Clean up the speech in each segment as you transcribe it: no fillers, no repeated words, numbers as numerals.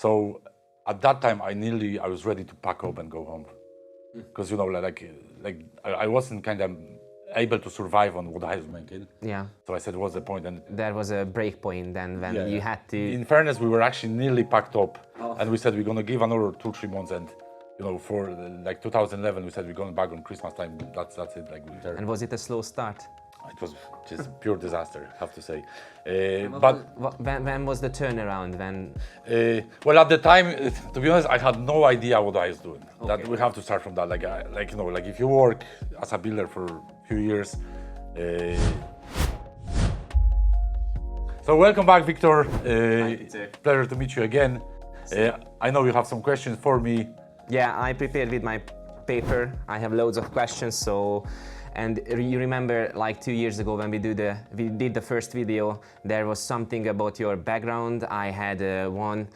So at that time, I was ready to pack up and go home, because I wasn't kind of able to survive on what I was making. Yeah. So I said, what's the point? And There was a break point then when you had to. In fairness, we were actually nearly packed up, and we said we're gonna give another 2-3 months, and for like 2011, we said we're going back on Christmas time. That's it. Like we And was it a slow start? It was just pure disaster, I have to say. When was the turnaround? When? Well, at the time, to be honest, I had no idea what I was doing. Okay. That we have to start from that. Like if you work as a builder for a few years. So welcome back, Victor. Pleasure to meet you again. I know you have some questions for me. Yeah, I prepared with my paper. I have loads of questions. And you remember, like 2 years ago when we did the first video, there was something about your background. I had one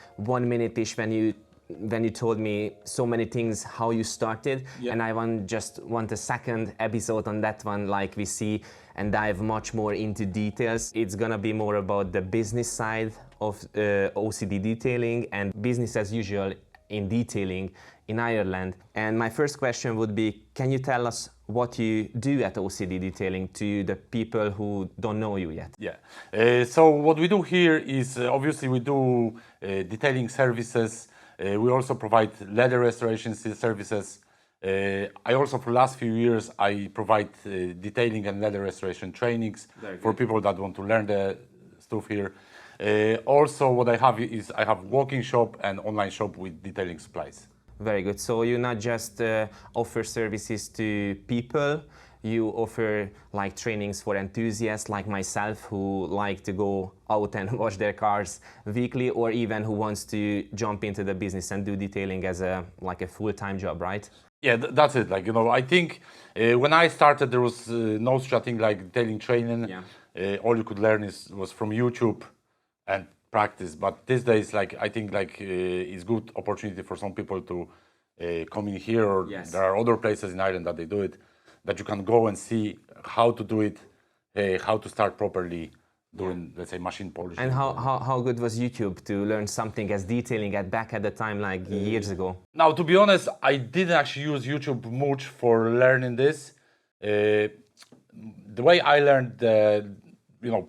minute-ish when you told me so many things how you started, and I want a second episode on that one, like we see, and dive much more into details. It's gonna be more about the business side of OCD detailing and business as usual in detailing in Ireland. And my first question would be, can you tell us what you do at OCD Detailing to the people who don't know you yet? Yeah. So what we do here is obviously we do detailing services. We also provide leather restoration services. I also, for the last few years, I provide detailing and leather restoration trainings for people that want to learn the stuff here. Also, what I have is I have walk-in shop and online shop with detailing supplies. Very good. So you not just offer services to people, you offer like trainings for enthusiasts like myself who like to go out and wash their cars weekly, or even who wants to jump into the business and do detailing as a full-time job, right? Yeah, that's it. I think when I started, there was no such thing like detailing training. Yeah. All you could learn was from YouTube and practice. But these days, I think it's good opportunity for some people to come in here, or yes, there are other places in Ireland that they do it, that you can go and see how to do it, how to start properly doing, let's say, machine polishing. And how good was YouTube to learn something as detailing back at the time, like years ago? Now, to be honest, I didn't actually use YouTube much for learning this. The way I learned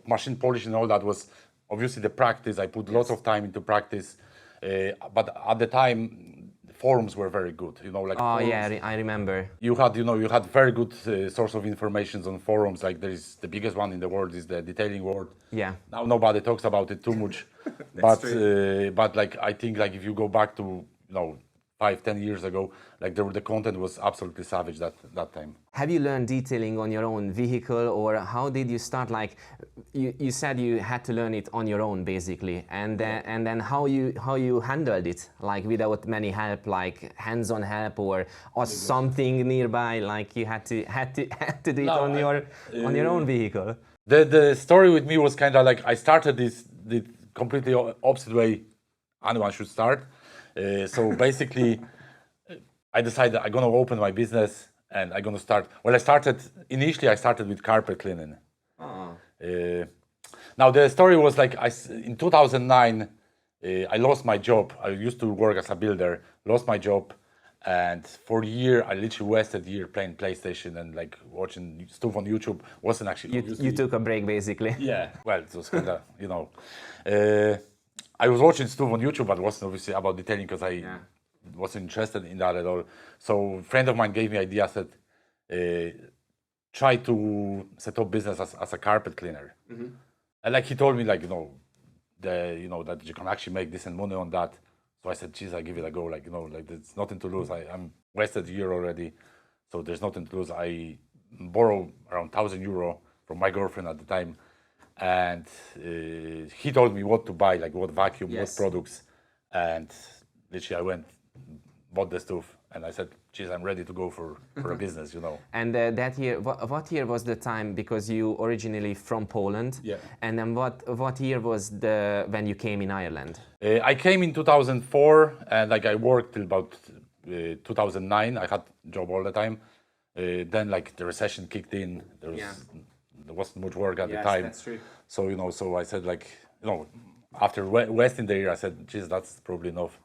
machine polishing and all that was obviously the practice. I put lots of time into practice, but at the time, forums were very good. Forums, yeah, I remember. You had very good source of information on forums. Like there is the biggest one in the world is the detailing world. Yeah. Now nobody talks about it too much, but I think if you go back to 5-10 years ago, the content was absolutely savage that time. Have you learned detailing on your own vehicle, or how did you start? You said you had to learn it on your own basically, and then how you handled it, without many help, hands-on help or something nearby, you had to do it on your own vehicle. The story with me was kind of I started the completely opposite way anyone should start. So basically, I decided I'm going to open my business and I'm going to start. Well, initially I started with carpet cleaning. Now the story was in 2009, I lost my job. I used to work as a builder, lost my job. And for a year, I literally wasted a year playing PlayStation and watching stuff on YouTube. Wasn't actually... You took a break basically. Yeah, well, it was kind of, I was watching stuff on YouTube, but it wasn't obviously about detailing because I wasn't interested in that at all. So a friend of mine gave me idea, said, try to set up business as a carpet cleaner. Mm-hmm. And he told me that you can actually make decent money on that. So I said, geez, I'll give it a go. There's nothing to lose. I'm wasted a year already, so there's nothing to lose. I borrowed around €1,000 from my girlfriend at the time. And he told me what to buy, what vacuum, what products, and literally I went, bought the stuff, and I said, geez, I'm ready to go for a business, And that year, what year was the time, because you originally from Poland, and then what year was when you came in Ireland? I came in 2004, and I worked till about 2009. I had a job all the time. Then the recession kicked in. There wasn't much work at the time. That's true. So so I said after wasting the year, I said, geez, that's probably enough.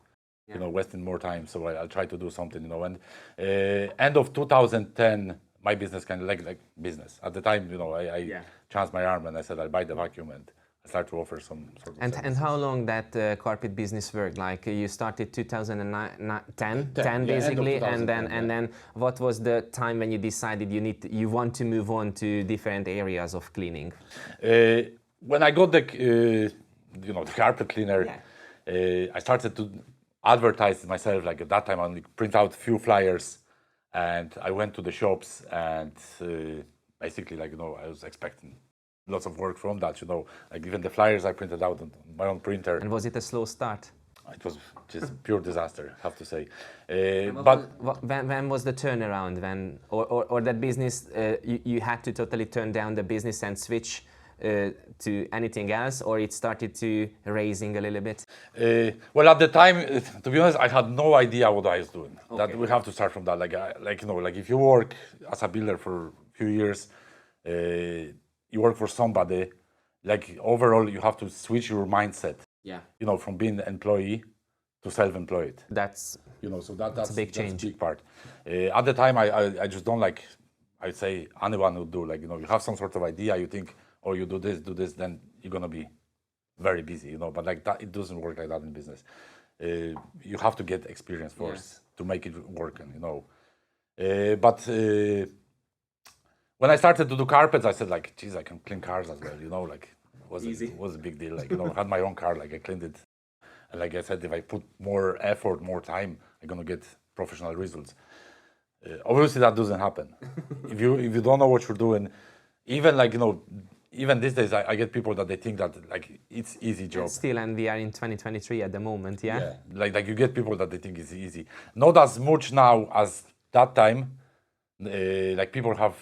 You know, wasting more time. So I'll try to do something, you know. And end of 2010, my business kind of like business. At the time, you know, I chanced my arm and I said, I'll buy the vacuum and I started to offer some sort of And how long that carpet business worked? Like you started 2010 basically, and then what was the time when you decided you want to move on to different areas of cleaning? When I got the the carpet cleaner, I started to advertise myself. Like at that time, I only print out a few flyers, and I went to the shops and basically, like, you know, I was expecting lots of work from that, you know, like even the flyers I printed out on my own printer. And was it a slow start? It was just pure disaster, I have to say. When was the turnaround? When or that business you had to totally turn down the business and switch to anything else, or it started to raising a little bit? Well, at the time, to be honest, I had no idea what I was doing. Okay. That we have to start from that. Like you know, like if you work as a builder for a few years, you work for somebody. Like overall, you have to switch your mindset. Yeah. You know, from being an employee to self-employed. That's that's a big change. That's a big part. At the time, I just don't like. I'd say anyone would do, like, you know, you have some sort of idea, you think, oh, you do this, then you're gonna be very busy, you know. But like that, it doesn't work like that in business. You have to get experience first to make it work, and you know. But when I started to do carpets, I said, like, geez, I can clean cars as well, you know, like it was a big deal. Like, you know, I had my own car, like I cleaned it, and like I said, if I put more effort, more time, I'm gonna get professional results. Obviously, that doesn't happen. if you don't know what you're doing, even like, you know, even these days, I get people that they think that like it's easy job. Still, and we are in 2023 at the moment, yeah. Yeah, like you get people that they think it's easy. Not as much now as that time. Like people have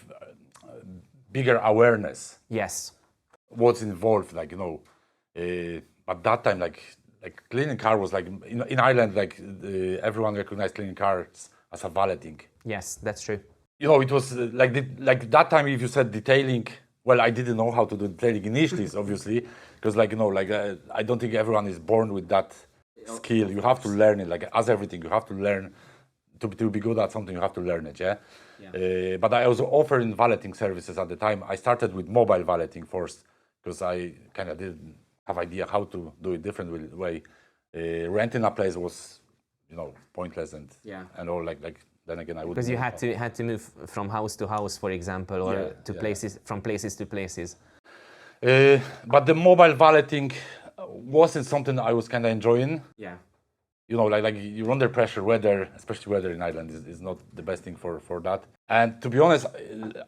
bigger awareness. Yes. What's involved, like, you know, but that time, like cleaning car was like in Ireland, like everyone recognized cleaning cars as a valeting. Yes, that's true. You know, it was like that time. If you said detailing, well, I didn't know how to do detailing initially, obviously, because like, you know, like I don't think everyone is born with that skill. You have to learn it. Like as everything, you have to learn to be good at something. You have to learn it. Yeah. But I was offering valeting services at the time. I started with mobile valeting first because I kind of didn't have idea how to do it different way. Renting a place was, you know, pointless and all like. Then again, I would, because you had to move from house to house, for example, or to places, from places to places. But the mobile valeting wasn't something I was kind of enjoying. Yeah. You know, like you're under pressure. Weather, especially weather in Ireland, is not the best thing for that. And to be honest,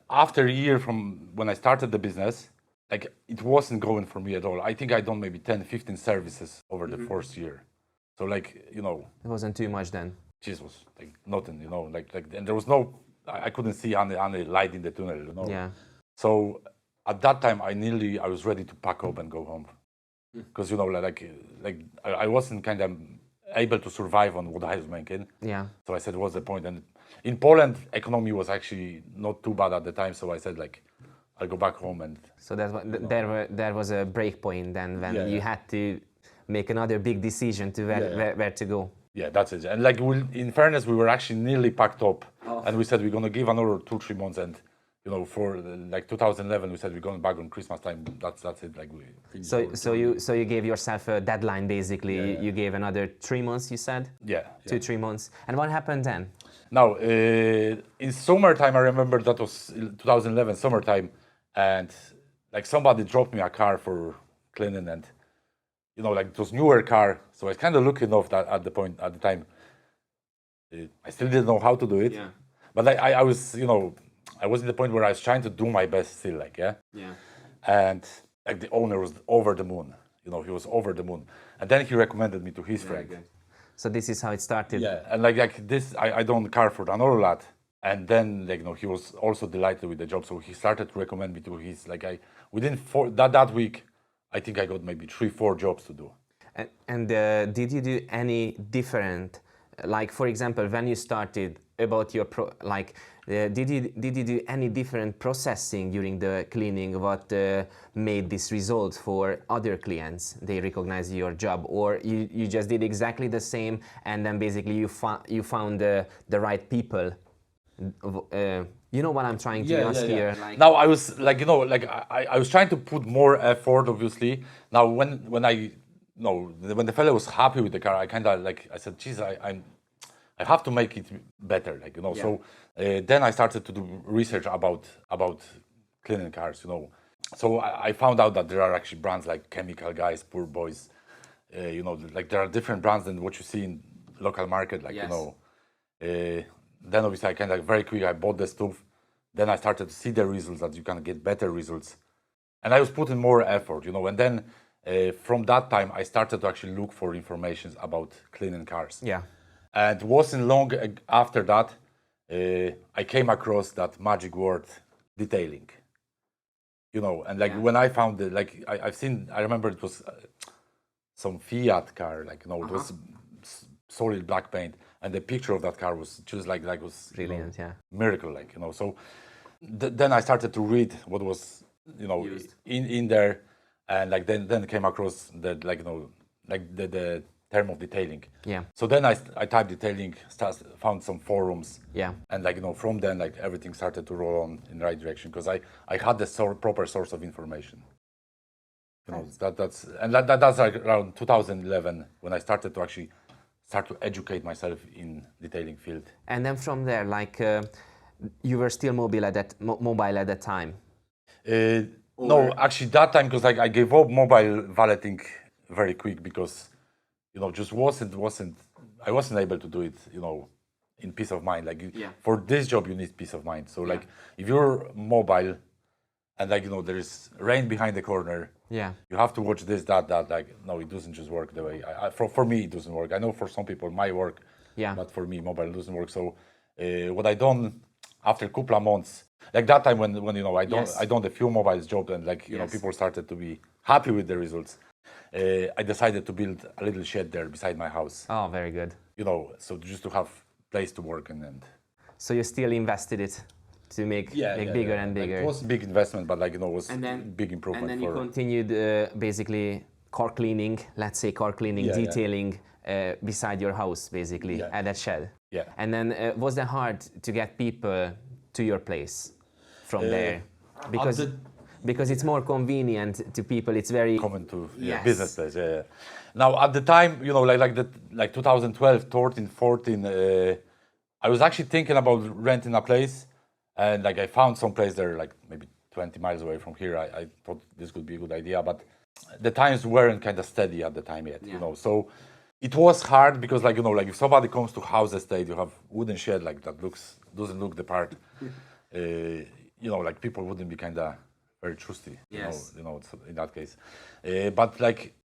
after a year from when I started the business, like it wasn't going for me at all. I think I done maybe 10, 15 services over the first year. So like, you know, it wasn't too much then. Jesus, like nothing, you know, like, and there was no, I couldn't see any light in the tunnel, you know. Yeah. So at that time, I was ready to pack up and go home, because you know, like I wasn't kind of able to survive on what I was making. Yeah. So I said, what's the point? And in Poland, economy was actually not too bad at the time. So I said, like, I'll go back home and. So that's what there was a break point then when you had to make another big decision to where to go. Yeah, that's it. And like, in fairness, we were actually nearly packed up, and we said we're gonna give another 2-3 months, and you know, for like 2011, we said we're going back on Christmas time. That's it. Like we. So you gave yourself a deadline basically. Yeah. You gave another 3 months. You said. Yeah. 2-3 months. And what happened then? Now, in summertime, I remember that was 2011 summertime, and like somebody dropped me a car for cleaning, and you know, like it was newer car, so I was kind of looking off that at the time. I still didn't know how to do it, but I was, you know, I was in the point where I was trying to do my best still, like, and like the owner was over the moon, you know, he was over the moon, and then he recommended me to his friend. Good. So this is how it started. Yeah, and like this, I done car for another lad, and then like, you know, he was also delighted with the job, so he started to recommend me to his, like within that week, I think I got maybe 3-4 jobs to do. And did you do any different, like for example, when you started, about your did you do any different processing during the cleaning? What made this result for other clients? They recognize your job, or you just did exactly the same, and then basically you found the right people. You know what I'm trying to ask here? Like, now I was like, I was trying to put more effort, obviously. Now when the fellow was happy with the car, I kind of I said, geez, I have to make it better, So then I started to do research about cleaning cars, So I found out that there are actually brands like Chemical Guys, Poor Boys, there are different brands than what you see in local market, Then obviously I kind of very quick I bought the stuff. Then I started to see the results, that you can get better results, and I was putting more effort, And then from that time I started to actually look for information about cleaning cars. Yeah. And it wasn't long after that I came across that magic word, detailing. And when I found it, I remember it was some Fiat car, it was solid black paint, and the picture of that car was just was brilliant, miracle, So then I started to read what was in there, and then came across the the term of detailing. Yeah. So then I typed detailing, found some forums. Yeah. And from then everything started to roll on in the right direction, because I had the proper source of information. That's around 2011 when I started to actually start to educate myself in detailing field. And then from there, you were still mobile at that time. No, actually that time, because I gave up mobile valeting very quick, because just I wasn't able to do it, in peace of mind. For this job you need peace of mind. So if you're mobile and there is rain behind the corner, you have to watch this, that, no, it doesn't just work the way for me it doesn't work. I know for some people it might work, but for me mobile doesn't work. So what I done after a couple of months, that time when I done the few mobiles job, and people started to be happy with the results, I decided to build a little shed there beside my house. Oh, very good. So just to have place to work and So you still invested it to make bigger and bigger. It was a big investment, but it was big improvement. And then you continued basically car cleaning, detailing beside your house, basically, at that shed. Yeah. And then was it hard to get people to your place from there? Because it's more convenient to people. It's very common to business place. Yeah. Now at the time, 2012, 13, 14, I was actually thinking about renting a place, and I found some place there, maybe 20 miles away from here. I thought this could be a good idea, but the times weren't kind of steady at the time yet. So it was hard, because if somebody comes to house estate, you have wooden shed that doesn't look the part. People wouldn't be kind of very trusty, in that case. But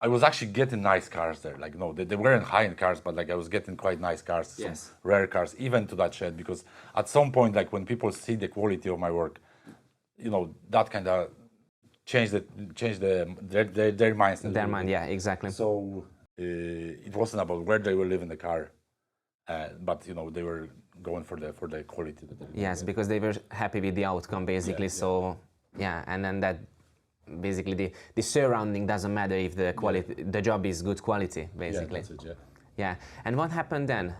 I was actually getting nice cars there. They weren't high-end cars, but I was getting quite nice cars, some rare cars, even to that shed, because at some point, when people see the quality of my work, that kind of changed their mindset. Their mind, yeah, exactly. So it wasn't about where they were living the car, but they were going for the quality. Yes, because they were happy with the outcome, basically. So and then that basically the surrounding doesn't matter if the quality, the job is good quality, basically. That's it, Yeah. And what happened then?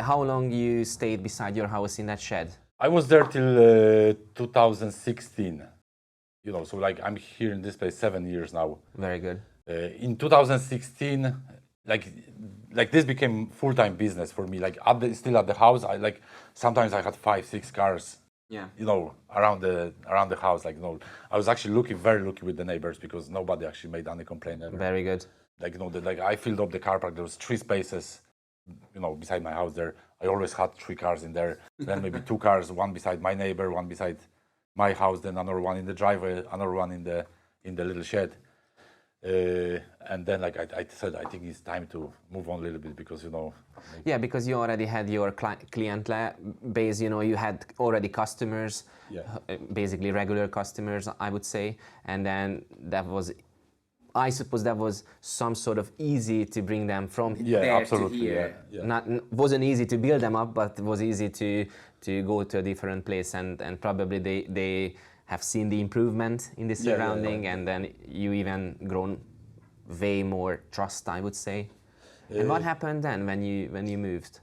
How long you stayed beside your house in that shed? I was there till 2016. So I'm here in this place 7 years now. Very good. In 2016, this became full-time business for me. Still at the house, sometimes I had 5-6 cars. Around the house. I was actually very lucky with the neighbors, because nobody actually made any complaint ever. Very good. I filled up the car park. There was 3 spaces, beside my house there. I always had 3 cars in there. Then maybe 2 cars, one beside my neighbor, one beside my house, then another one in the driveway, another one in the little shed. And then I said, I think it's time to move on a little bit, because Yeah, because you already had your client base, you had already customers, basically regular customers, I would say, and then that was I suppose that was some sort of easy to bring them from Yeah, there absolutely, to here. yeah. Wasn't easy to build them up, but was easy to go to a different place, and probably they have seen the improvement in the surrounding, and then you even grown way more trust, I would say. And what happened then when you moved?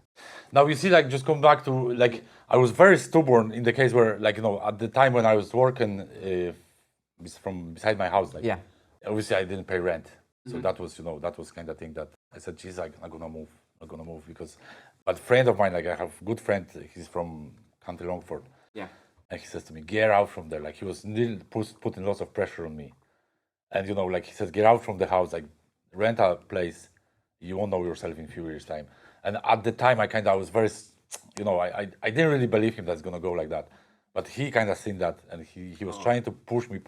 Now you see, like, just come back to, like, I was very stubborn in the case where, like, at the time when I was working from beside my house, like, Yeah. obviously I didn't pay rent, so that was kind of thing that I said, geez, I'm not gonna move because, but friend of mine, like, I have a good friend, he's from County Longford, Yeah. and he says to me, get out from there, like, he was putting lots of pressure on me, and like, he says, get out from the house, like, rent a place, you won't know yourself in a few years' time. And at the time, I was very, I didn't really believe him that's gonna go like that. But he kind of seen that, and he was trying to push me.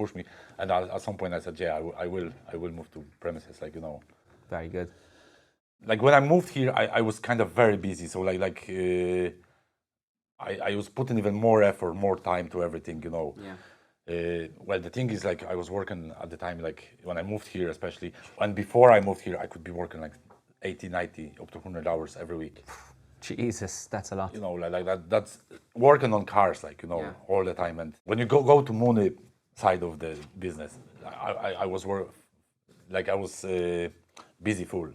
And at some point, I said, yeah, I will move to premises, like, Very good. Like, when I moved here, I was kind of very busy. So I was putting even more effort, more time to everything, Yeah. Well, the thing is, like, I was working at the time, like, when I moved here, especially, and before I moved here, I could be working like 80, 90, up to 100 hours every week. Jesus, that's a lot. Like that's working on cars, like, Yeah. all the time. And when you go to money side of the business, I was busy full.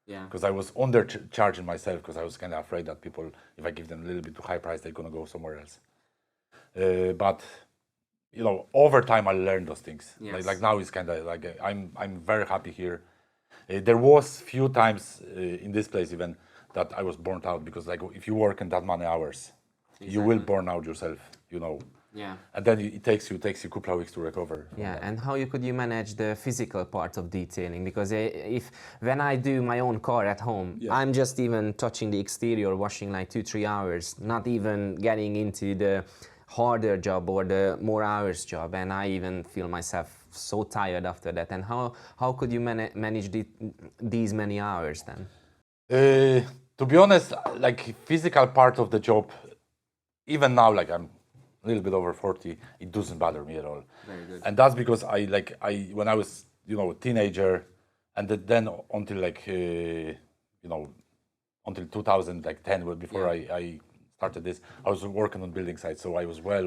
Yeah. Because I was undercharging myself, because I was kind of afraid that people, if I give them a little bit too high price, they're gonna go somewhere else. But over time I learned those things. Yes. Like now it's kind of like I'm very happy here. There was few times in this place even that I was burnt out, because, like, if you work in that many hours, you will burn out yourself. Yeah. And then it takes you a couple of weeks to recover. Yeah, and how could you manage the physical part of detailing? Because when I do my own car at home, I'm just even touching the exterior, washing like 2-3 hours, not even getting into the harder job or the more hours job, and I even feel myself so tired after that. And how could you manage these many hours then? To be honest, like, physical part of the job, even now, like, I'm a little bit over 40, it doesn't bother me at all. Very good. And that's because when I was, a teenager, and then until, like, until 2010, before I started this, I was working on building sites, so I was I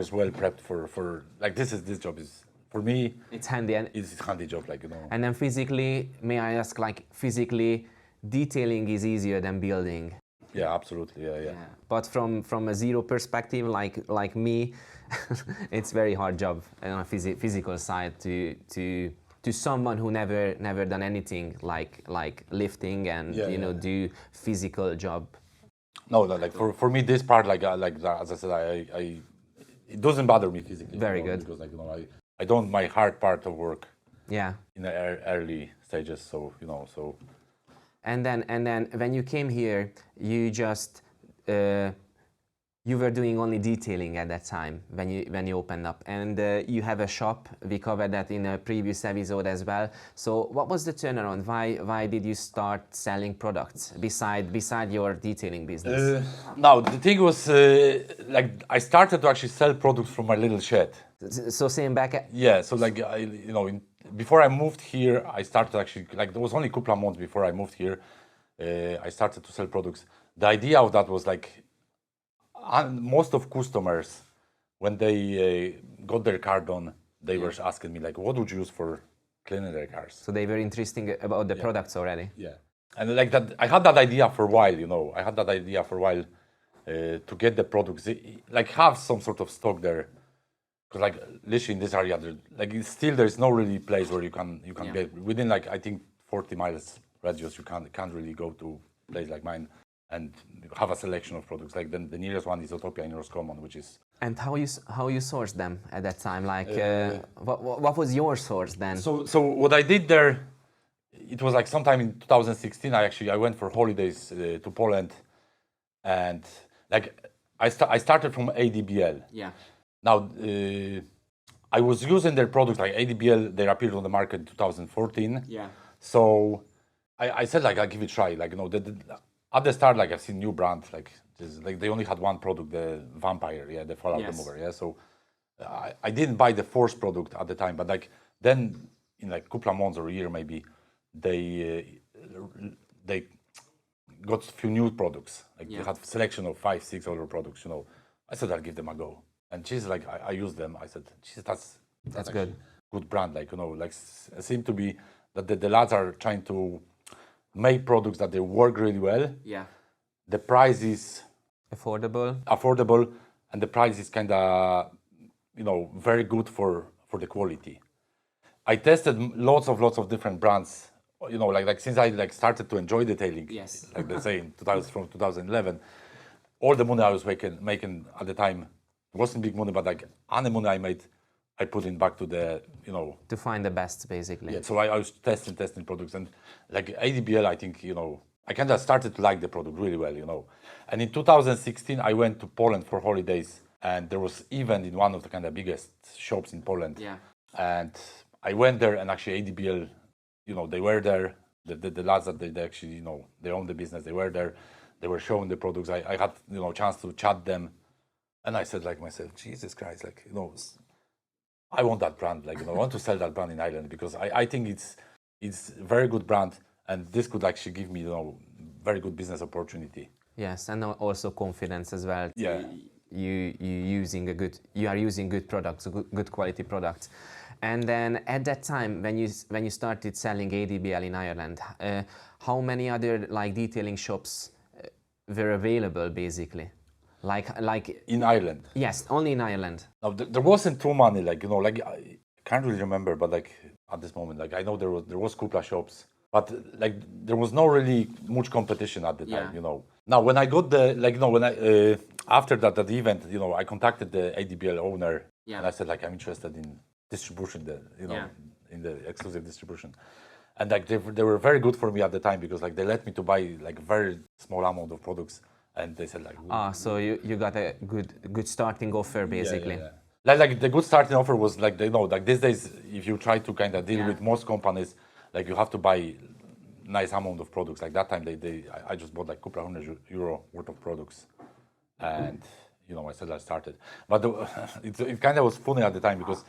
was well prepped for like, this job is, for me, it's handy. It's a handy job, like, And then physically, may I ask, like, physically, detailing is easier than building. Yeah, absolutely, yeah. But from a zero perspective, like me, it's very hard job on a physical side to someone who never done anything like lifting and do physical job. No, like, for me, this part, like as I said, it doesn't bother me physically. Very good. Because, like, I don't my hard part of work. Yeah. In the early stages, so so. And then when you came here, you just you were doing only detailing at that time when you opened up, and you have a shop. We covered that in a previous episode as well. So what was the turnaround? Why did you start selling products beside your detailing business? Now the thing was, like, I started to actually sell products from my little shed. So same back. Yeah. So, like, before I moved here, I started actually, like, there was only a couple of months before I moved here. I started to sell products. The idea of that was, like, most of customers, when they got their car done, they were asking me, like, what would you use for cleaning their cars? So they were interested about the products already. Yeah. And, like, that, I had that idea for a while. I had that idea for a while to get the products, like, have some sort of stock there. Because, like, literally in this area, there's no really place where you can get within, like, I think 40 miles radius. You can't really go to a place like mine and have a selection of products. Like, the nearest one is Utopia in Roscommon, which is. And how you sourced them at that time? Like, what was your source then? So what I did there, it was like sometime in 2016. I went for holidays to Poland, and, like, I started from ADBL. Yeah. Now, I was using their products, like ADBL. They appeared on the market in 2014. Yeah. So I said, like, I'll give it a try. Like, at the start, like, I've seen new brands, like they only had one product, the Vampire, the Fallout remover. Yeah. So I didn't buy the Force product at the time, but, like, then in like a couple of months or a year maybe, they got a few new products. Like they had a selection of 5, 6 other products. I said I'll give them a go, and she's like, I used them. I said, geez, that's good. Good brand. Like seem to be that the lads are trying to make products that they work really well. Yeah. The price is affordable, and the price is kind of very good for the quality. I tested lots of different brands, like since I started to enjoy detailing. Yes. Like they say from 2011, all the money I was making at the time wasn't big money, but like any money I made, I put in back to the to find the best, basically. Yeah. So I was testing products, and like ADBL, I think I kind of started to like the product really well. And in 2016, I went to Poland for holidays, and there was event in one of the kind of biggest shops in Poland. Yeah. And I went there, and actually ADBL, they were there. The lads that they actually, they own the business. They were there. They were showing the products. I had, chance to chat them, and I said like myself, Jesus Christ, like I want that brand. Like I want to sell that brand in Ireland because I think it's very good brand, and this could actually give me very good business opportunity. Yes, and also confidence as well. Yeah. You are using good products, good quality products. And then at that time, when you started selling ADBL in Ireland, how many other like detailing shops were available, basically? Like in Ireland? Yes, only in Ireland. No, there wasn't too many. Like I can't really remember, but like at this moment, like I know there was couple of shops, but like there was not really much competition at the time. Now when I got when I after that event, I contacted the ADBL owner, and I said like I'm interested in distribution, in the exclusive distribution, and like they were very good for me at the time because like they let me to buy like very small amount of products, and they said like so you got a good starting offer, basically. Yeah. Like the good starting offer was like like these days if you try to kind of deal with most companies, like you have to buy nice amount of products. Like that time I just bought like a couple of €100 worth of products, and I said I started, but it kind of was funny at the time because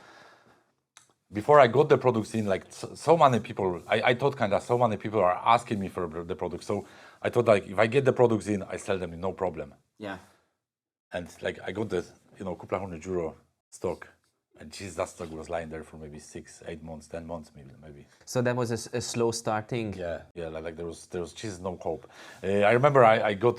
before I got the products in, like so many people, I thought kind of so many people are asking me for the products, so I thought like if I get the products in, I sell them in no problem. Yeah. And like I got the couple of €100 stock, and geez, that stock was lying there for maybe 6, 8 months, 10 months maybe. So that was a slow starting. Yeah, like there was just no hope. I remember I got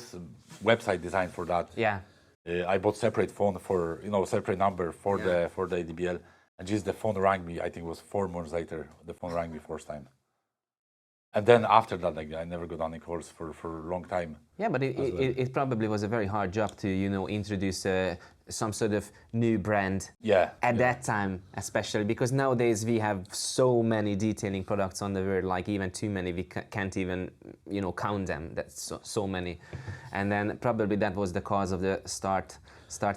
website design for that. Yeah. I bought separate phone for separate number for the ADBL, and just the phone rang me. I think it was 4 months later. The phone rang me first time, and then after that, like I never got any calls for a long time. Yeah, but it probably was a very hard job to introduce some sort of new brand. At that time, especially because nowadays we have so many detailing products on the world, like even too many. We can't even count them. That's so many, and then probably that was the cause of the start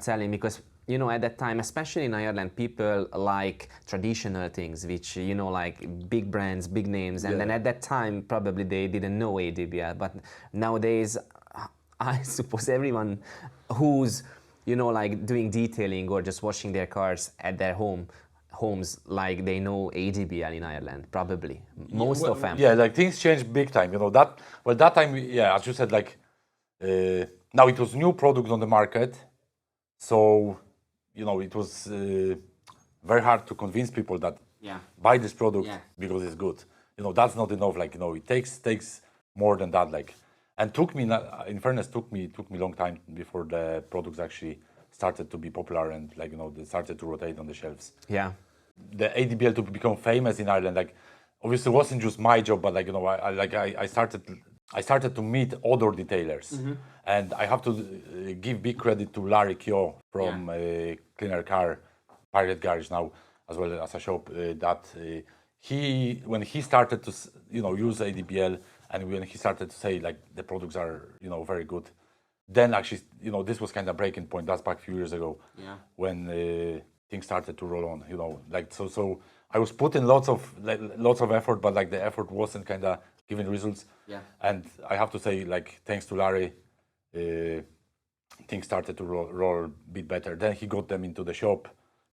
selling because. At that time, especially in Ireland, people like traditional things, which, like big brands, big names. And then at that time, probably they didn't know ADBL. But nowadays, I suppose everyone who's, like doing detailing or just washing their cars at their homes, like they know ADBL in Ireland, probably. Most of them. Yeah, like things changed big time. That time, as you said, like, now it was new product on the market. So... it was very hard to convince people that buy this product because it's good. That's not enough. Like, it takes more than that. Like, and in fairness, took me a long time before the products actually started to be popular and like, they started to rotate on the shelves. Yeah. The ADBL to become famous in Ireland, like, obviously it wasn't just my job, but like, I started to meet other detailers, and I have to give big credit to Larry Keogh from Cleaner Car, Pirate Garage now, as well as a shop that when he started to use ADBL, and when he started to say like the products are very good, then actually this was kind of breaking point. That's back a few years ago, when things started to roll on. Like so I was putting lots of effort, but like the effort wasn't kind of giving results. And I have to say, like, thanks to Larry, things started to roll a bit better. Then he got them into the shop.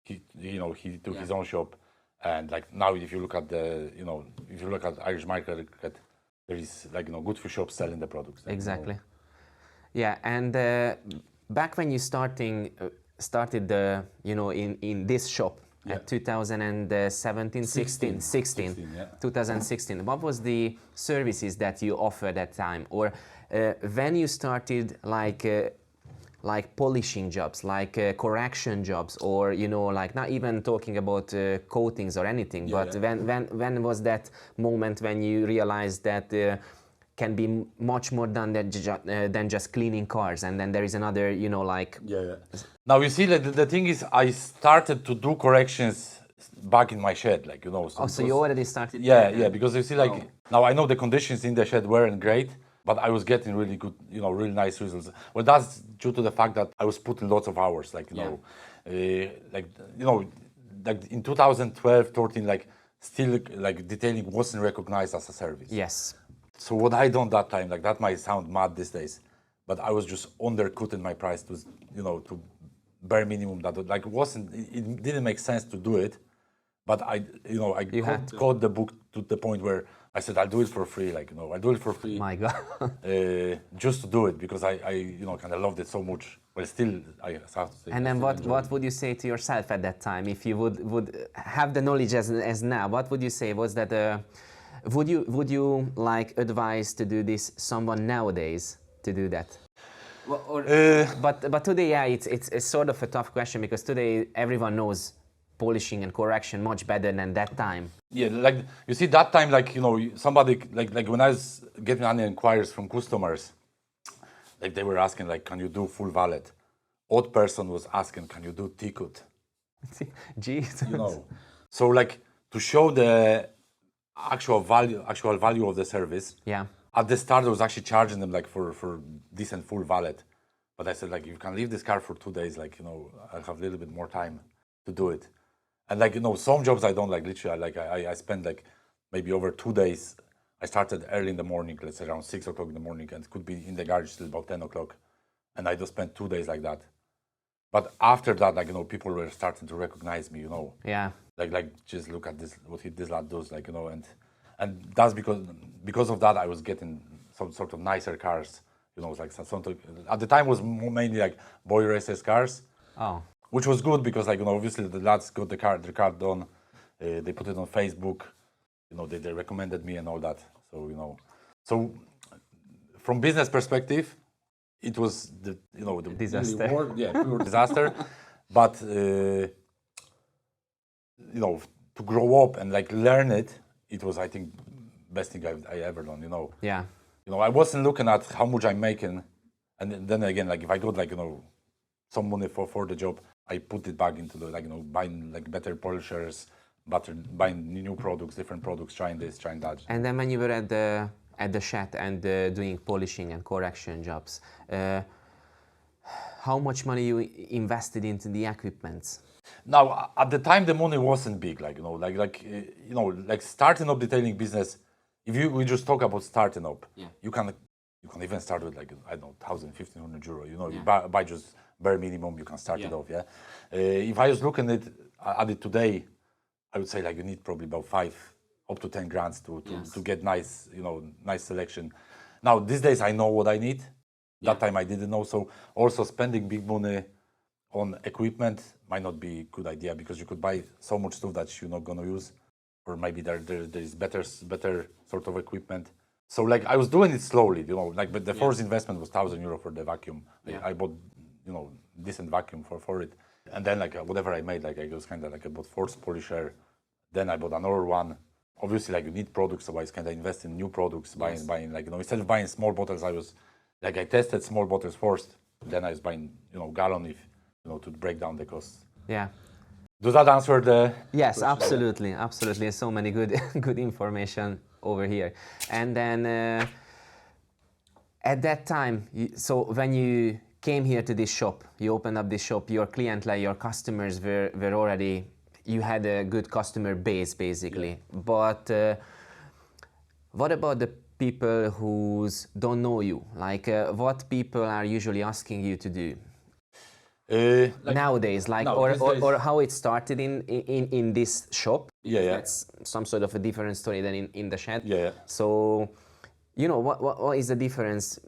He took his own shop, And like now, if you look at the, if you look at Irish market, there is like, good few shops selling the products. Like, Exactly. Yeah, and back when you started the, in this shop at 2017, 16, yeah. 2016, what was the services that you offered at that time? Or when you started like polishing jobs, like correction jobs, or like not even talking about coatings or anything, but when was that moment when you realized that can be much more done than just cleaning cars, and then there is another, like... Now you see, like, the thing is, I started to do corrections back in my shed, like, So you already started? Yeah, because you see, like, now I know the conditions in the shed weren't great, but I was getting really good, really nice results. Well, that's due to the fact that I was putting lots of hours, like, like in 2012, 13, like, still, like, detailing wasn't recognized as a service. Yes. So what I done that time, like, that might sound mad these days, but I was just undercutting my price to, to bare minimum. That, like, it didn't make sense to do it, but I caught the book to the point where I said, I'll do it for free, like, I'll do it for free. My God. Just to do it, because I kind of loved it so much. Well, still, I have to say. And then what would you say to yourself at that time, if you would have the knowledge as now? What would you say? Was that would you like advise to do this someone nowadays to do that? But today, yeah, it's sort of a tough question, because today everyone knows polishing and correction much better than that time. Yeah, like, you see, that time, like, somebody, like when I was getting any inquiries from customers, like, they were asking, like, can you do full valet? Odd person was asking, can you do ticket? Jesus. So, like, to show the actual value of the service. Yeah. At the start, I was actually charging them, like, for decent full valet, but I said, like, you can leave this car for 2 days, like, I'll have a little bit more time to do it. And, like, some jobs I don't, like, literally, like, I spend, like, maybe over 2 days. I started early in the morning, let's say around 6 o'clock in the morning, and it could be in the garage till about 10 o'clock, and I just spent 2 days like that. But after that, like, people were starting to recognize me, Yeah. Like, just look at this, what this lad does, like, and that's because of that I was getting some sort of nicer cars, like something. At the time was mainly like boy racers cars, which was good because, like, obviously the lads got the car done, they put it on Facebook, they recommended me and all that. So so from business perspective, it was the disaster. Pure disaster, but to grow up and, like, learn it, it was, I think, best thing I ever done. Yeah. I wasn't looking at how much I'm making, and then again, like, if I got, like, some money for the job, I put it back into the, like, buying, like, better polishers, buying new products, different products, trying this, trying that. And then when you were at the shed and doing polishing and correction jobs, how much money you invested into the equipment? Now, at the time, the money wasn't big, like, like starting up detailing business. If we just talk about starting up, you can even start with, like, I don't know, 1,000, 1,500 euro. You buy just bare minimum, you can start it off. If I was looking at it today, I would say, like, you need probably about 5 up to 10 grand to get nice, nice selection. Now, these days I know what I need. That time I didn't know. So also spending big money on equipment might not be a good idea, because you could buy so much stuff that you're not going to use, or maybe there is better sort of equipment. So, like, I was doing it slowly, like, but the first investment was 1,000 euro for the vacuum. I bought, decent vacuum for it. And then, like, whatever I made, like, I was kind of like, I bought force polisher. Then I bought another one. Obviously, like, you need products, so I was kind of invest in new products, buying, like, instead of buying small bottles, I tested small bottles first. Then I was buying, gallon, to break down the costs. Yeah. Does that answer the... Yes, question? Absolutely. So many good information over here. And then at that time, so when you came here to this shop, you opened up this shop, your clientele, your customers were already, you had a good customer base, basically. But what about the people who don't know you? Like, what people are usually asking you to do? Nowadays, like, no, or, these or, days- or how it started in this shop. Yeah, yeah. That's some sort of a different story than in the shed. Yeah, yeah. So, you know, what is the difference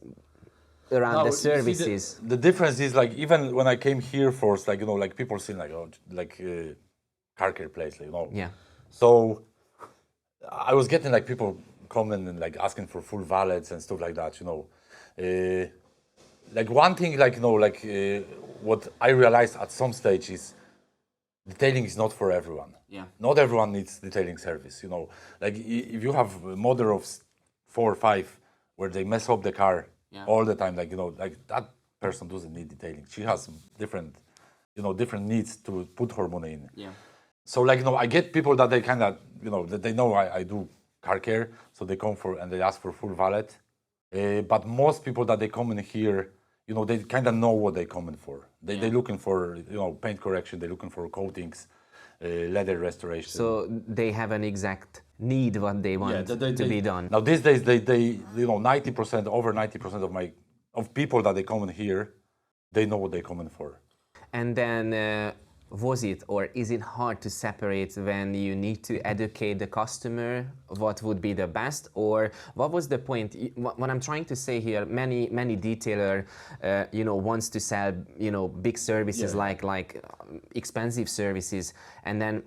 around Now, the you see, services? the difference is like even when I came here first, like like people see like car care place, Yeah. So I was getting like people coming and like asking for full valets and stuff like that. Like one thing, like what I realized at some stage is detailing is not for everyone. Yeah. Not everyone needs detailing service. Like if you have a mother of 4 or 5 where they mess up the car all the time, like that person doesn't need detailing. She has different needs to put her money in. Yeah. So I get people that they kind of, that they know I do car care, so they come for and they ask for full valet. But most people that they come in here, they kind of know what they're coming for. They're looking for, paint correction, they're looking for coatings, leather restoration. So they have an exact need what they want to be done. Now these days, they 90%, over 90% of people that they come in here, they know what they're coming for. And then was it or is it hard to separate when you need to educate the customer what would be the best, or what was the point? What I'm trying to say here, many detailer wants to sell big services like expensive services, and then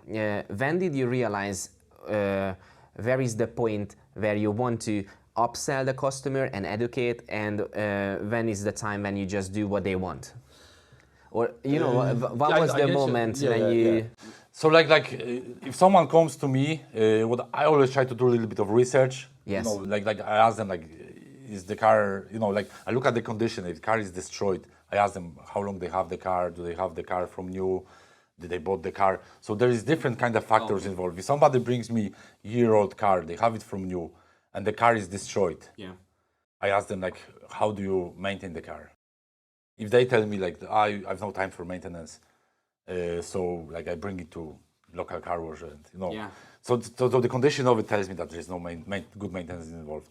when did you realize where is the point where you want to upsell the customer and educate, and when is the time when you just do what they want? Or what was the moment when you? So if someone comes to me, what I always try to do a little bit of research. Yes. Like I ask them is the car, I look at the condition. If the car is destroyed, I ask them how long they have the car. Do they have the car from new? Did they bought the car? So there is different kind of factors involved. If somebody brings me year-old car, they have it from new, and the car is destroyed. Yeah. I ask them how do you maintain the car? If they tell me I have no time for maintenance, so I bring it to local car wash and Yeah. So the condition of it tells me that there is no good maintenance involved.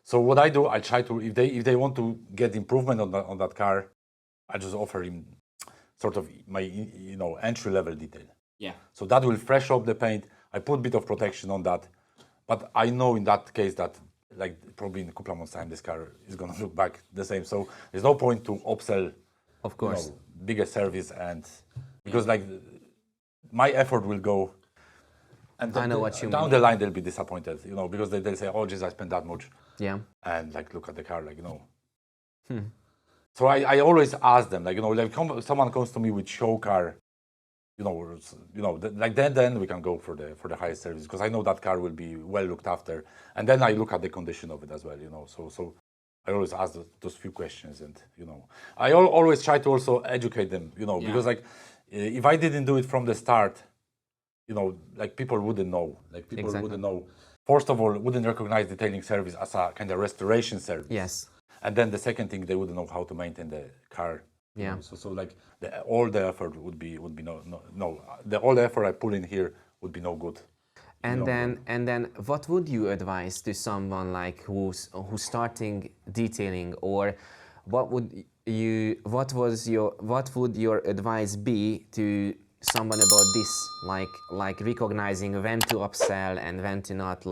So what I do, I try to if they want to get improvement on that car, I just offer him sort of my entry level detail. Yeah. So that will fresh up the paint. I put a bit of protection on that, but I know in that case that probably in a couple of months' time, this car is going to look back the same. So there's no point to upsell, of course, bigger service, and because my effort will go, and I know what you down mean. the line they'll be disappointed, because they'll say, "Oh, geez, I spent that much." Yeah. And look at the car, So I always ask them, someone comes to me with show car. Then we can go for the highest service, because I know that car will be well looked after, and then I look at the condition of it as well. So I always ask those few questions, and I always try to also educate them. Because if I didn't do it from the start, people wouldn't know. People wouldn't know. First of all, wouldn't recognize detailing service as a kind of restoration service. Yes. And then the second thing, they wouldn't know how to maintain the car. Yeah. So all the effort would be no. All the effort I put in here would be no good. And then what would you advise to someone who's starting detailing, or what would your advice be to someone about this, like recognizing when to upsell and when to not?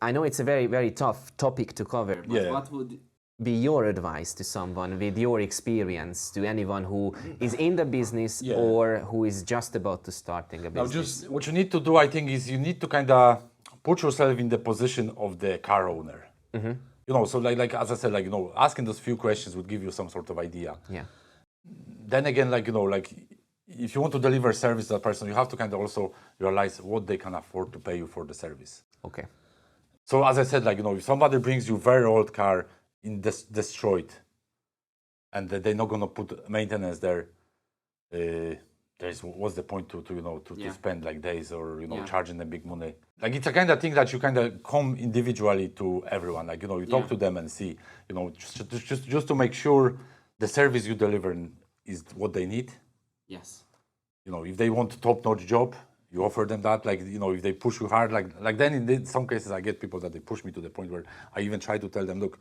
I know it's a very, very tough topic to cover, but what would be your advice to someone with your experience, to anyone who is in the business or who is just about to starting a business? Now, just what you need to do, I think, is you need to kind of put yourself in the position of the car owner. Mm-hmm. So as I said, asking those few questions would give you some sort of idea. Yeah. Then again, if you want to deliver service to that person, you have to kind of also realize what they can afford to pay you for the service. Okay. So as I said, if somebody brings you very old car destroyed, and they're not gonna put maintenance there, what's the point to spend days or charging them big money? It's a kind of thing that you kind of come individually to everyone. You talk to them and see, just to make sure the service you deliver is what they need. Yes. If they want a top-notch job, you offer them that. If they push you hard, then in some cases I get people that they push me to the point where I even try to tell them, look,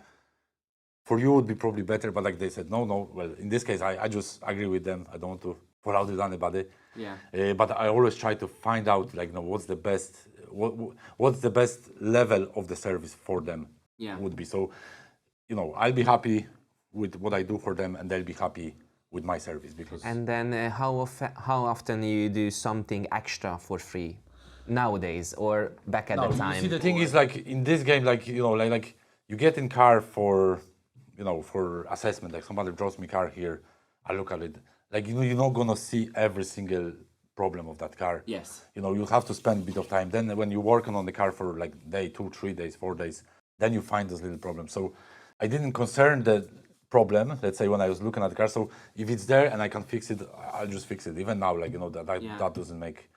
for you it would be probably better, but like they said, no. Well, in this case, I just agree with them. I don't want to fall out with anybody. Yeah. But I always try to find out, like, what's the best, what's the best level of the service for them would be. So, I'll be happy with what I do for them, and they'll be happy with my service because. And then how often you do something extra for free nowadays or back at the time? You see, the thing is, like in this game, like like you get in car for, for assessment. Like somebody draws me car here, I look at it. Like you're not gonna see every single problem of that car. Yes. You have to spend a bit of time. Then when you're working on the car for like day, 2, 3 days, 4 days, then you find those little problems. So I didn't concern the problem, let's say, when I was looking at the car. So if it's there and I can fix it, I'll just fix it. Even now, like that doesn't make,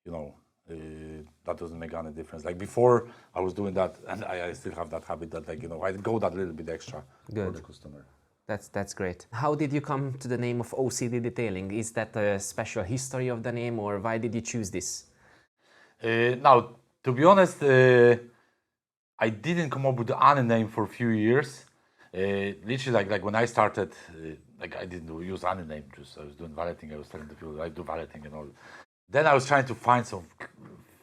that doesn't make any difference. Like before, I was doing that, and I still have that habit that, like, I go that little bit extra for the customer. That's great. How did you come to the name of OCD Detailing? Is that a special history of the name, or why did you choose this? Now, to be honest, I didn't come up with any name for a few years. Literally, like when I started, like I didn't use any name. Just I was doing valeting. I was telling the people I do valeting and all. Then I was trying to find some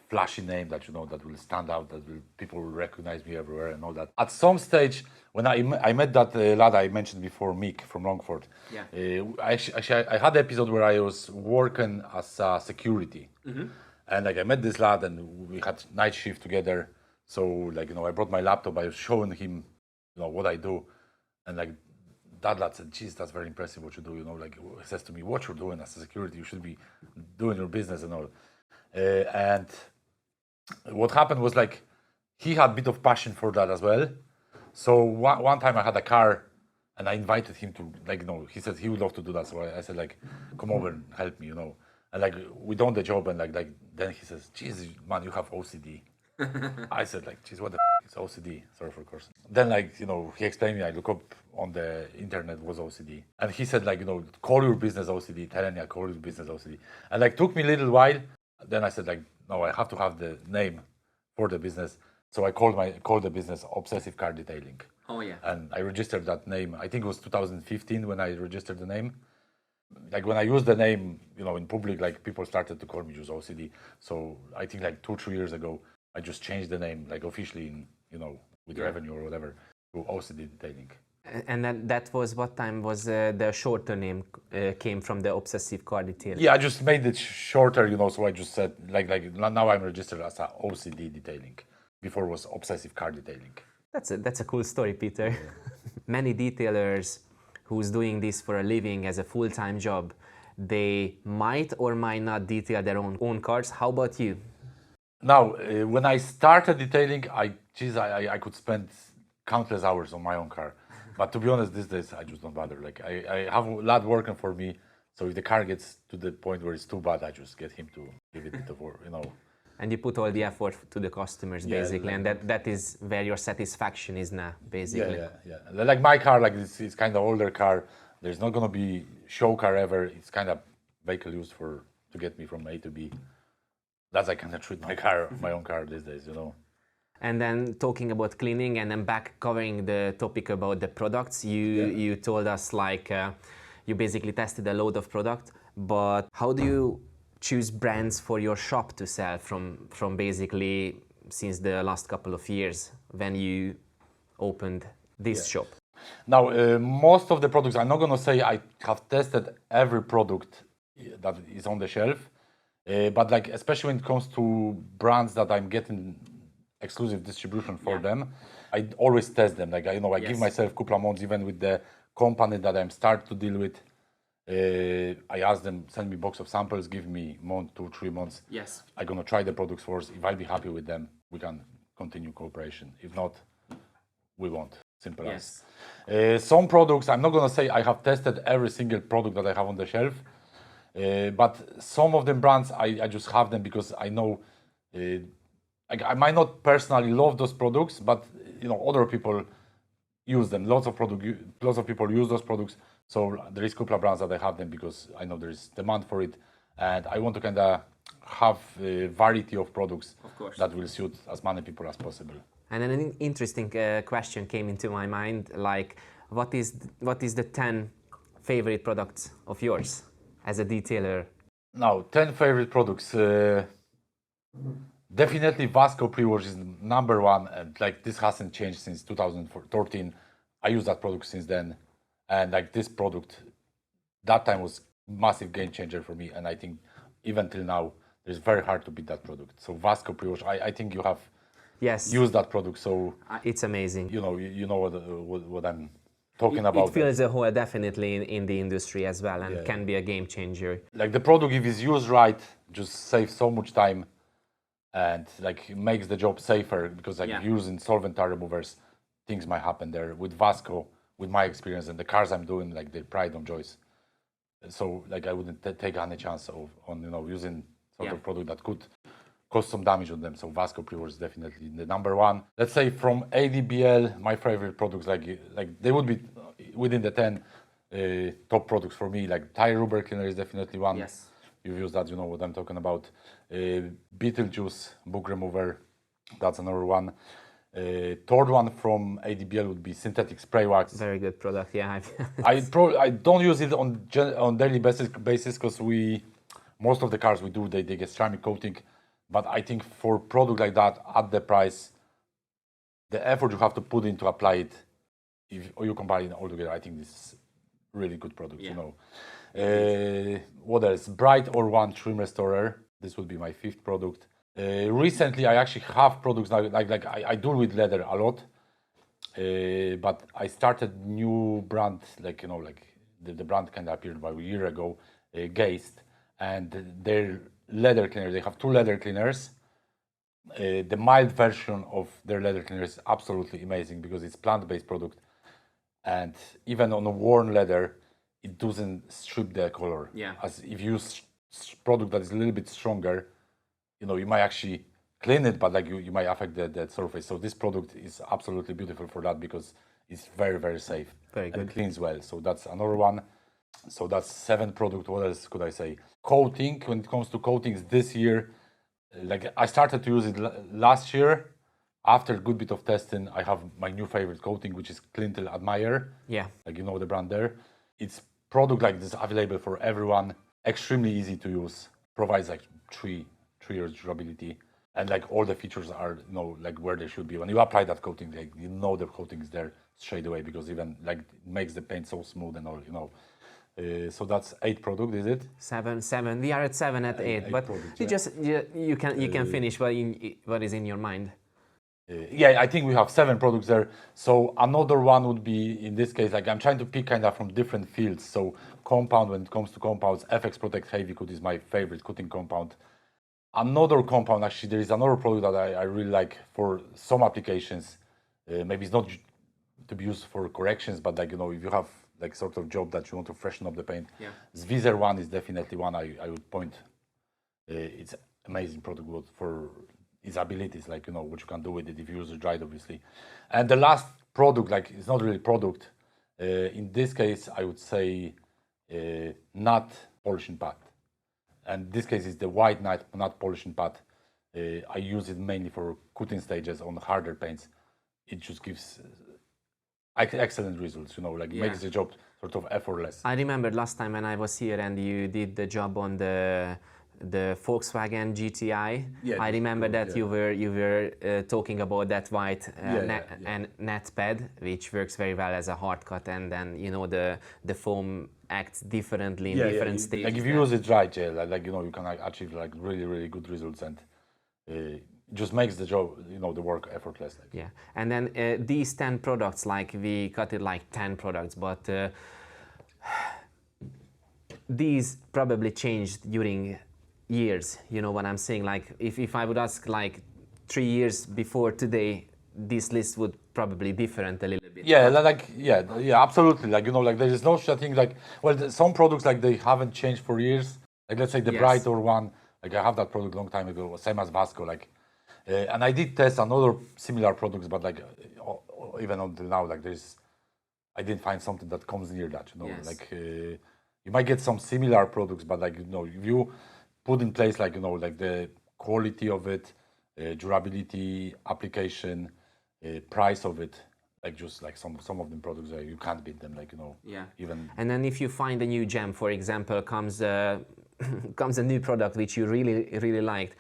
flashy name that that will stand out, that people will recognize me everywhere and all that. At some stage, when I met that lad I mentioned before, Mick from Longford. Yeah. I had an episode where I was working as a security, and like I met this lad and we had night shift together. So like I brought my laptop. I was showing him, what I do, and like that lad said, "Geez, that's very impressive what you do." Like he says to me, "What you're doing as a security, you should be doing your business and all." And what happened was, like, he had a bit of passion for that as well. So one time I had a car and I invited him to, like, he said he would love to do that. So I said, like, come over and help me, And like we done the job, and like then he says, "Geez, man, you have OCD." I said, like, "Geez, what the is OCD?" Sorry for course. Then, like, he explained me. I look up on the internet was OCD, and he said, like, call your business OCD. Telenia, call your business OCD. And like took me a little while. Then I said, like, no, I have to have the name for the business. So I called the business Obsessive Car Detailing. Oh yeah. And I registered that name. I think it was 2015 when I registered the name. Like when I used the name, in public, like people started to call me just OCD. So I think like 2-3 years ago, I just changed the name, like officially in, with revenue or whatever, to OCD Detailing. And then that was what time was the shorter name came from the Obsessive Car Detailing? Yeah, I just made it shorter, so I just said, like now I'm registered as a OCD Detailing. Before it was Obsessive Car Detailing. That's a cool story, Peter. Yeah. Many detailers who's doing this for a living as a full-time job, they might or might not detail their own cars. How about you? Now, when I started detailing, I could spend countless hours on my own car. But to be honest, these days I just don't bother. Like I have a lad working for me, so if the car gets to the point where it's too bad, I just get him to give it a bit of work, And you put all the effort to the customers, basically, and that is where your satisfaction is now, basically. Yeah. Like my car, like it's kind of older car. There's not gonna be show car ever. It's kind of vehicle used to get me from A to B. That's I kind of treat my own car these days, And then talking about cleaning, and then back covering the topic about the products, you told us, like, you basically tested a load of product, but how do you choose brands for your shop to sell from basically since the last couple of years when you opened this shop? Now, most of the products, I'm not going to say I have tested every product that is on the shelf, but like especially when it comes to brands that I'm getting exclusive distribution for them, I always test them. Like, I give myself a couple of months, even with the company that I'm start to deal with. I ask them, send me box of samples, give me month, 2-3 months. Yes. I'm gonna try the products first. If I'll be happy with them, we can continue cooperation. If not, we won't. Simple as. Some products, I'm not gonna say I have tested every single product that I have on the shelf, but some of them brands I just have them because I know I might not personally love those products, but other people use them. Lots of people use those products. So there is a couple of brands that I have them because I know there is demand for it, and I want to kind of have a variety of products that will suit as many people as possible. And then an interesting question came into my mind, like, what is the 10 favorite products of yours as a detailer? Now, 10 favorite products. Definitely Vasco pre-wash is number one, and like this hasn't changed since 2013. I use that product since then, and like this product, that time was massive game changer for me, and I think even till now, it's very hard to beat that product. So Vasco pre-wash, I think you have Yes. used that product, so It's amazing. you know what I'm talking about. It fills a hole definitely in the industry as well, and Yeah. can be a game changer. Like the product, if it's used right, just saves so much time and like makes the job safer, because like using solvent tar removers, things might happen there. With Vasco, with my experience and the cars I'm doing, like the pride of choice, so like I wouldn't take any chance on using sort of product that could cause some damage on them. So Vasco pre-wash is definitely the number one. Let's say from ADBL, my favorite products, like they would be within the 10 top products for me. Like tire rubber cleaner is definitely one. Yes. You've used that, you know what I'm talking about. Beetlejuice book remover, that's another one. Third one from ADBL would be synthetic spray wax. Very good product, yeah. I don't use it on daily basis because most of the cars we do they get ceramic coating, but I think for product like that at the price, the effort you have to put in to apply it, or you combine it all together, I think this is really good product. You know. What else? Bright or One trim restorer. This would be my fifth product. Recently, I actually have products like I do with leather a lot, but I started new brand, like the brand kind of appeared about a year ago, Geist, and their leather cleaner. They have two leather cleaners. The mild version of their leather cleaner is absolutely amazing because it's plant-based product, and even on a worn leather, it doesn't strip the color. Yeah. As if you use product that is a little bit stronger, you might actually clean it, but like you might affect the surface. So this product is absolutely beautiful for that because it's very, very safe. Very good. And cleans well. So that's another one. So that's 7 product. What else could I say? Coating. When it comes to coatings this year, like I started to use it last year. After a good bit of testing, I have my new favorite coating, which is Clintel Admire. Yeah. Like you know the brand there. It's product like this available for everyone. Extremely easy to use. Provides like 3 years durability. And like all the features are like where they should be. When you apply that coating, like the coating is there straight away because even like it makes the paint so smooth and all. So that's 8 product, is it? 7. We are at 7 at 8, but product, you can finish what is in your mind. I think we have 7 products there. So another one would be, in this case, like I'm trying to pick kind of from different fields. So compound, when it comes to compounds, FX Protect Heavy Coat is my favorite coating compound. Another compound, actually, there is another product that I really like for some applications. Maybe it's not to be used for corrections, but like, if you have like sort of job that you want to freshen up the paint, Zvizer one is definitely one I would point. It's amazing product for its abilities, like, what you can do with it if you use it right, obviously. And the last product, like, it's not really product. In this case, I would say nut polishing pad. And this case is the white nut polishing pad. I use it mainly for coating stages on harder paints. It just gives excellent results, makes the job sort of effortless. I remember last time when I was here and you did the job on the Volkswagen GTI. I remember that you were talking about that white and net pad, which works very well as a hard cut, and then the foam acts differently in different stages. Like if you use it right, you can achieve like really, really good results, and just makes the job, the work effortless. Yeah, and then these 10 products, like we cut it like 10 products, but these probably changed during years. You know what I'm saying? Like if I would ask like 3 years before today, this list would probably different a little bit. Absolutely. Like there is no such thing like, some products like they haven't changed for years. Like let's say the Bright or One, like I have that product a long time ago, same as Vasco, like, and I did test another similar products, but like even until now, like I didn't find something that comes near that. Like you might get some similar products, but like if you put in place like like the quality of it, durability, application, price of it, like just like some of them products, you can't beat them, like, you know. Yeah. Even And then if you find a new gem, for example, comes comes a new product which you really liked,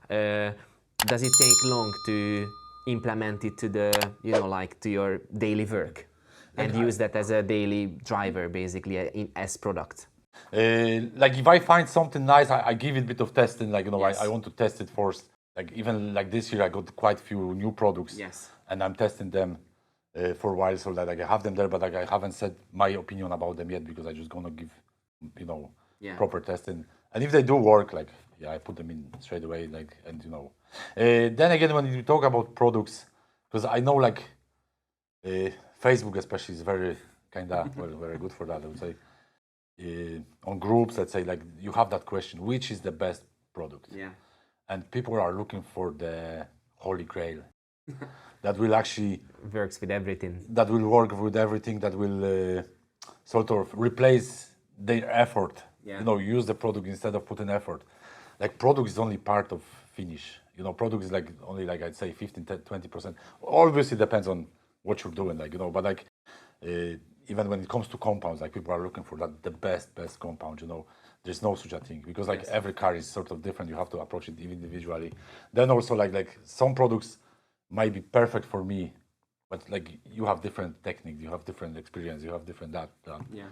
does it take long to implement it to the, you know, like to your daily work and use that as a daily driver, basically, as product? like if I find something nice, I give it a bit of testing, like, you know, Yes. I want to test it first. Like even like this year, I got quite few new products, Yes. and I'm testing them for a while, so that like, I have them there, but like I haven't said my opinion about them yet because I just gonna give, you know, Yeah. proper testing. And if they do work, like, yeah, I put them in straight away, like, and you know. Then again, when you talk about products, because I know like Facebook especially is very kind of well, very good for that, I would say. On groups, let's say, like you have that question, which is the best product? Yeah. And people are looking for the holy grail that will actually Works with everything. that will work with everything, that will sort of replace their effort. Yeah. You know, use the product instead of putting effort. Like product is only part of finish. You know, product is like only like I'd say 15, 20%. Obviously depends on what you're doing, like, you know, but like even when it comes to compounds, like people are looking for that the best compound, you know. There's no such a thing because like every car is sort of different. You have to approach it individually. Then also like some products might be perfect for me, but like you have different technique, you have different experience, you have different that. Yeah.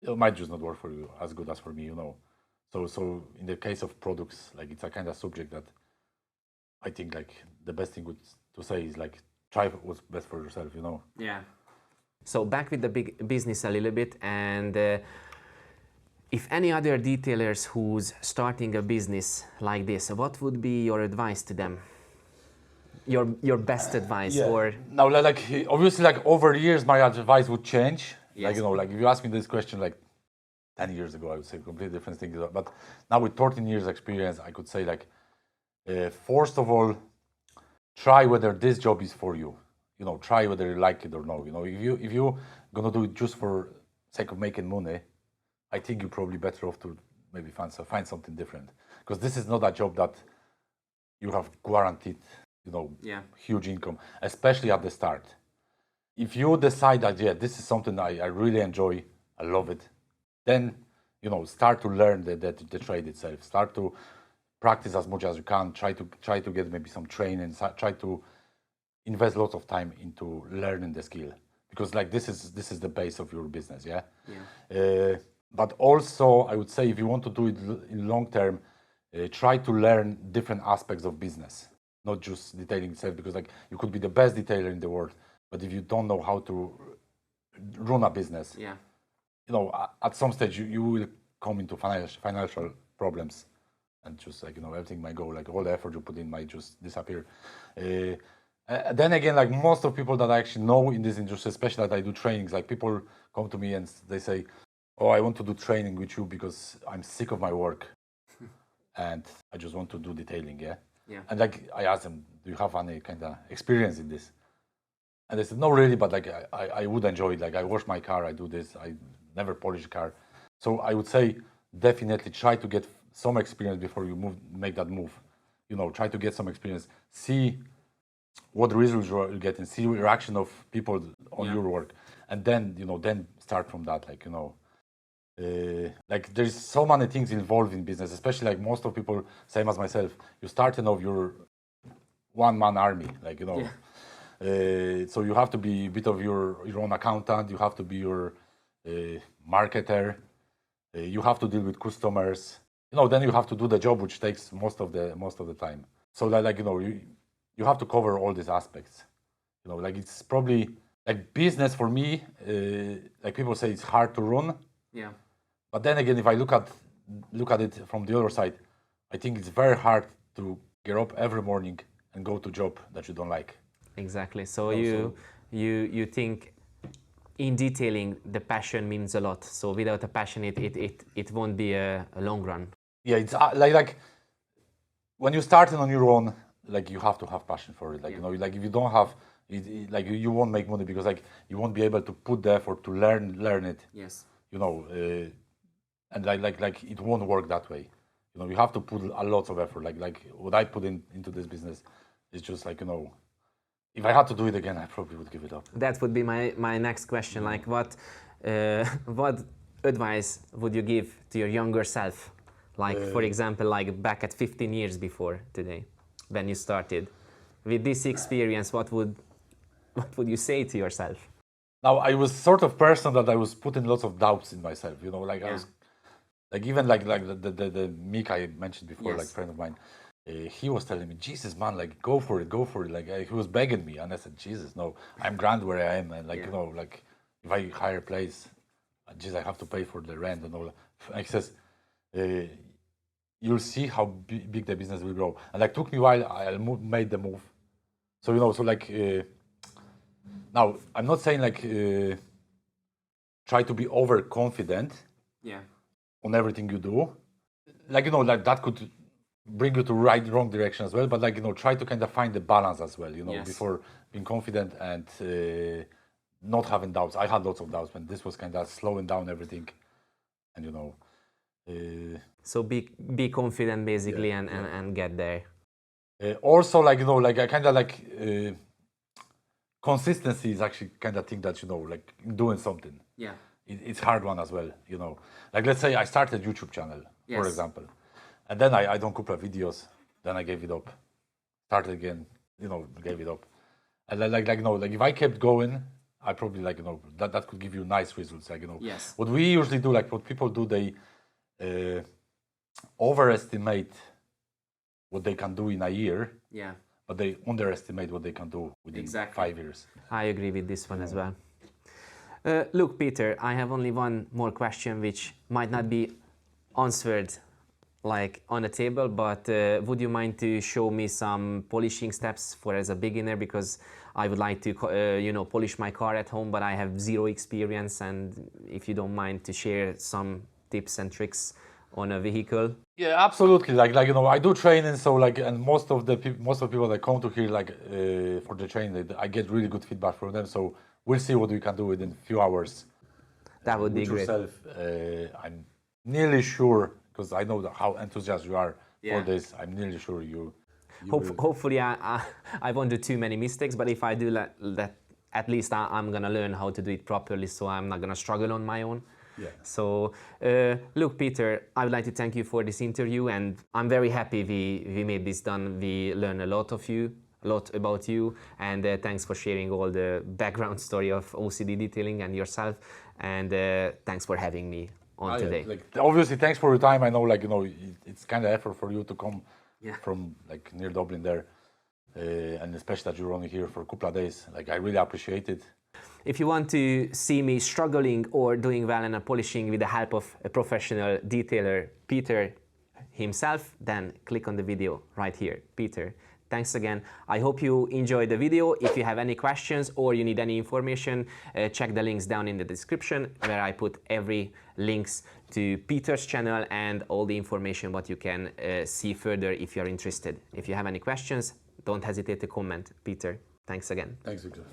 It might just not work for you as good as for me, you know. So in the case of products, like it's a kind of subject that I think like the best thing to say is like try what's best for yourself, you know. Yeah. So back with the big business a little bit, and if any other detailers who's starting a business like this, what would be your advice to them? Your best advice, or now like obviously like over years my advice would change. Yes. Like, you know, like if you ask me this question like 10 years ago, I would say completely different things. But now with 13 years experience, I could say like first of all, try whether this job is for you. You know, try whether you like it or no. You know, if you gonna do it just for sake of making money, I think you're probably better off to maybe find something different, because this is not a job that you have guaranteed, you know, huge income, especially at the start. If you decide that, yeah, this is something I really enjoy, I love it, then, you know, start to learn the trade itself. Start to practice as much as you can. Try to get maybe some training. Try to invest lots of time into learning the skill, because like this is the base of your business. Yeah. But also, I would say if you want to do it in long term, try to learn different aspects of business, not just detailing itself, because like you could be the best detailer in the world, but if you don't know how to run a business, you know, at some stage you will come into financial problems, and just like, you know, everything might go, like all the effort you put in might just disappear. Then again, like most of people that I actually know in this industry, especially that I do trainings, like people come to me and they say, oh, I want to do training with you because I'm sick of my work and I just want to do detailing. Yeah. And like I asked them, do you have any kind of experience in this? And they said, no, really, but like I would enjoy it. Like I wash my car, I do this, I never polish a car. So I would say definitely try to get some experience before you make that move. You know, try to get some experience, see what results you get, and see the reaction of people on your work, and then, you know, then start from that. Like, you know, like there's so many things involved in business, especially like most of people, same as myself, you starting off your one-man army, like, you know. So you have to be a bit of your own accountant, you have to be your marketer, you have to deal with customers, you know, then you have to do the job, which takes most of the time. So that, like, you know, you have to cover all these aspects. You know, like it's probably like business for me, like people say it's hard to run. But then again, if I look at it from the other side, I think it's very hard to get up every morning and go to a job that you don't like. Exactly. So you think in detailing the passion means a lot. So without a passion, it won't be a long run. Yeah, it's like when you're starting on your own, like you have to have passion for it. Like, you know, like if you don't have it, like you won't make money, because like you won't be able to put the effort to learn it. You know, and like it won't work that way. You know, you have to put a lot of effort. Like what I put into this business is just like, you know, if I had to do it again, I probably would give it up. That would be my next question. Like, what advice would you give to your younger self? Like, for example, like back at 15 years before today, when you started. With this experience, what would you say to yourself? Now, I was sort of person that I was putting lots of doubts in myself, you know, like I was, like even like the Mick I mentioned before, like friend of mine, he was telling me, Jesus, man, like go for it, like he was begging me, and I said, Jesus, no, I'm grand where I am, and like you know, like if I hire a place, Jesus, I have to pay for the rent and all that. And he says, you'll see how big the business will grow, and like took me a while, I made the move, so you know, so like. Now, I'm not saying like try to be overconfident on everything you do. Like, you know, like that could bring you to wrong direction as well. But like, you know, try to kind of find the balance as well, you know, before being confident and not having doubts. I had lots of doubts when this was kind of slowing down everything. And, you know. So be confident basically and get there. Also, like, you know, like I kind of like... consistency is actually kind of thing that, you know, like doing something. Yeah. It's hard one as well, you know. Like let's say I started YouTube channel, for example. And then I done a couple of videos, then I gave it up. Started again, you know, gave it up. And like you know, like if I kept going, I probably like, you know, that could give you nice results. Like, you know, what we usually do, like what people do, they overestimate what they can do in a year. Yeah. But they underestimate what they can do within 5 years. I agree with this one as well. Look, Peter, I have only one more question which might not be answered like on the table, but would you mind to show me some polishing steps for as a beginner, because I would like to you know, polish my car at home, but I have zero experience, and if you don't mind to share some tips and tricks on a vehicle. Yeah, absolutely. Like you know, I do training, so like, and most of the people that come to here, like for the training, I get really good feedback from them. So we'll see what we can do within a few hours. That would be great. Yourself, I'm nearly sure, because I know how enthusiastic you are for this. I'm nearly sure you hopefully, I won't do too many mistakes. But if I do that, at least I'm gonna learn how to do it properly. So I'm not gonna struggle on my own. Yeah. So, look, Peter, I would like to thank you for this interview, and I'm very happy we made this done. We learned a lot about you, and thanks for sharing all the background story of OCD detailing and yourself, and thanks for having me on today. Like, obviously, thanks for your time. I know, like, you know, it's kind of effort for you to come from like near Dublin there, and especially that you're only here for a couple of days. Like, I really appreciate it. If you want to see me struggling or doing well in a polishing with the help of a professional detailer, Peter himself, then click on the video right here. Peter, thanks again. I hope you enjoyed the video. If you have any questions or you need any information, check the links down in the description, where I put every links to Peter's channel and all the information what you can see further if you're interested. If you have any questions, don't hesitate to comment. Peter, thanks again. Thanks, Victor.